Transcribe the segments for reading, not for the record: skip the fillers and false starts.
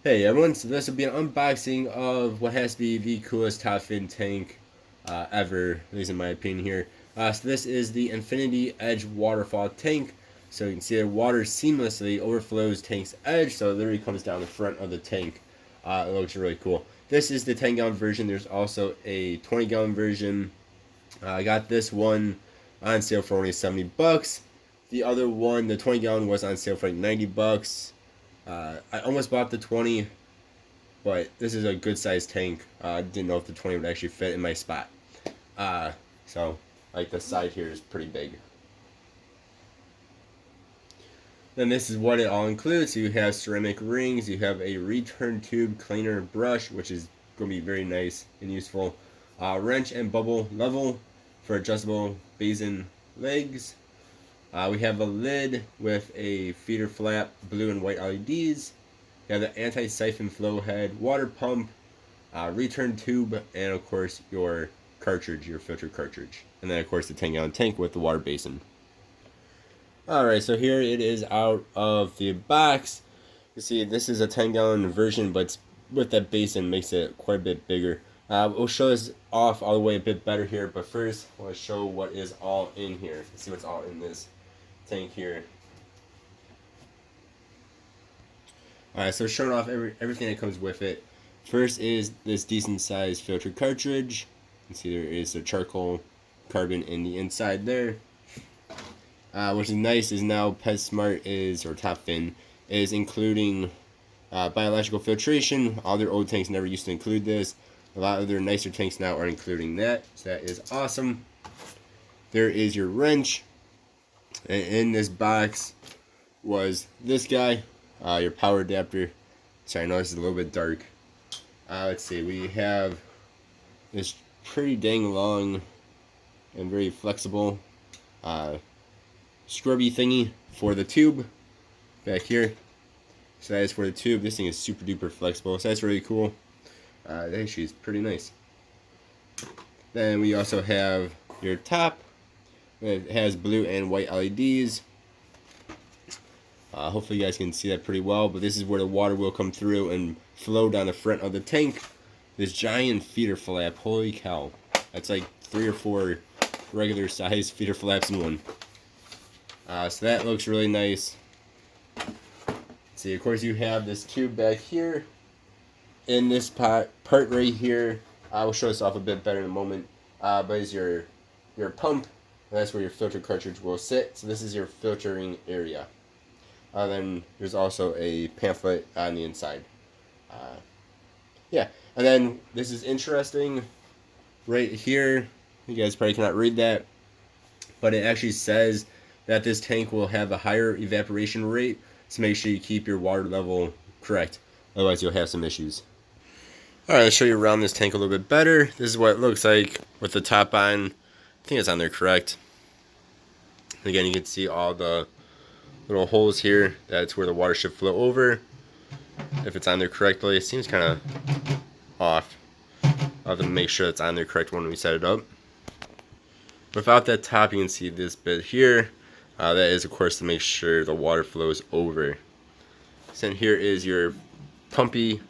Hey everyone, so this will be an unboxing of what has to be the coolest top fin tank ever, at least in my opinion here. So this is the Infinity Edge Waterfall tank. So you can see the water seamlessly overflows tank's edge, so it literally comes down the front of the tank. It looks really cool. This is the 10-gallon version. There's also a 20-gallon version. I got this one on sale for only 70 bucks. The other one, the 20-gallon, was on sale for like 90 bucks. I almost bought the 20, but this is a good sized tank. I didn't know if the 20 would actually fit in my spot. So, like, the side here is pretty big. Then this is what it all includes. You have ceramic rings, you have a return tube cleaner brush, which is going to be very nice and useful. Wrench and bubble level for adjustable basin legs. We have a lid with a feeder flap, blue and white LEDs. You have the anti-siphon flow head, water pump, return tube, and of course your cartridge, your filter cartridge. And then of course the 10-gallon tank with the water basin. Alright, so here it is out of the box. You see this is a 10-gallon version, but with that basin makes it quite a bit bigger. We'll show this off all the way a bit better here, but first I want to show what is all in here. Let's see what's all in this tank here. Alright, so showing off everything that comes with it. First is this decent sized filter cartridge. You can see there is a charcoal carbon in the inside there. Which is nice is now PetSmart is, or Top Fin, is including biological filtration. All their old tanks never used to include this. A lot of their nicer tanks now are including that, so that is awesome. There is your wrench. And in this box was this guy, your power adapter. Sorry, I know this is a little bit dark. Let's see, we have this pretty dang long and very flexible scrubby thingy for the tube back here. So that is for the tube. This thing is super duper flexible, so that's really cool. That actually is pretty nice. Then we also have your top. It has blue and white LEDs. Hopefully you guys can see that pretty well, but this is where the water will come through and flow down the front of the tank. This giant feeder flap, holy cow. That's like 3 or 4 regular size feeder flaps in one. So that looks really nice. See, of course you have this tube back here. In this part right here, I will show this off a bit better in a moment, but is your pump. That's where your filter cartridge will sit. So this is your filtering area. Then there's also a pamphlet on the inside. Yeah, and then this is interesting. Right here, you guys probably cannot read that, but it actually says that this tank will have a higher evaporation rate. So make sure you keep your water level correct. Otherwise, you'll have some issues. Alright, let's show you around this tank a little bit better. This is what it looks like with the top on. I think it's on there correct. Again, you can see all the little holes here. That's where the water should flow over. If it's on there correctly, it seems kind of off. I'll have to make sure it's on there correct when we set it up. Without that top, you can see this bit here. That is, of course, to make sure the water flows over. So here is your pumpy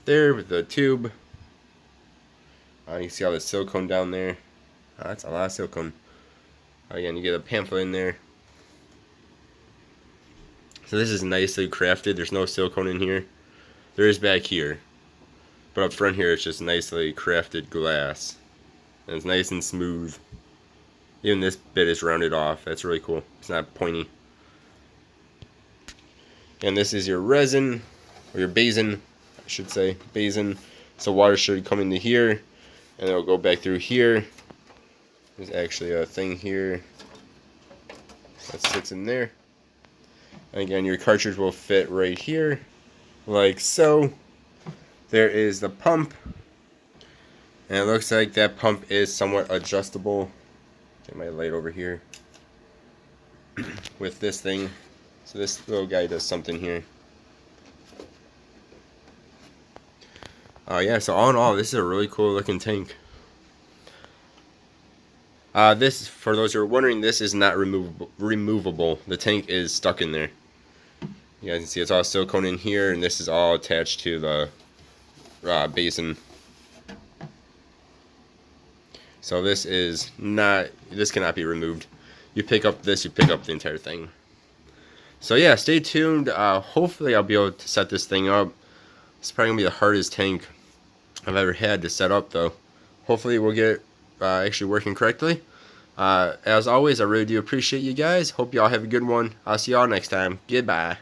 there with the tube. You can see all the silicone down there. That's a lot of silicone. Again, you get a pamphlet in there. So this is nicely crafted. There's no silicone in here. There is back here. But up front here, it's just nicely crafted glass. And it's nice and smooth. Even this bit is rounded off. That's really cool. It's not pointy. And this is your resin, or your basin, I should say. Basin. So water should come into here, and it'll go back through here. There's actually a thing here that sits in there. And again, your cartridge will fit right here, like so. There is the pump. And it looks like that pump is somewhat adjustable. Get my light over here. With this thing. So this little guy does something here. Yeah, so all in all, this is a really cool looking tank. This, for those who are wondering, this is not removable. The tank is stuck in there. You guys can see it's all silicone in here, and this is all attached to the basin. So this cannot be removed. You pick up this, you pick up the entire thing. So yeah, stay tuned. Hopefully I'll be able to set this thing up. It's probably gonna be the hardest tank I've ever had to set up, though. Hopefully we'll get actually working correctly. As always, I really do appreciate you guys. Hope y'all have a good one. I'll see y'all next time. Goodbye.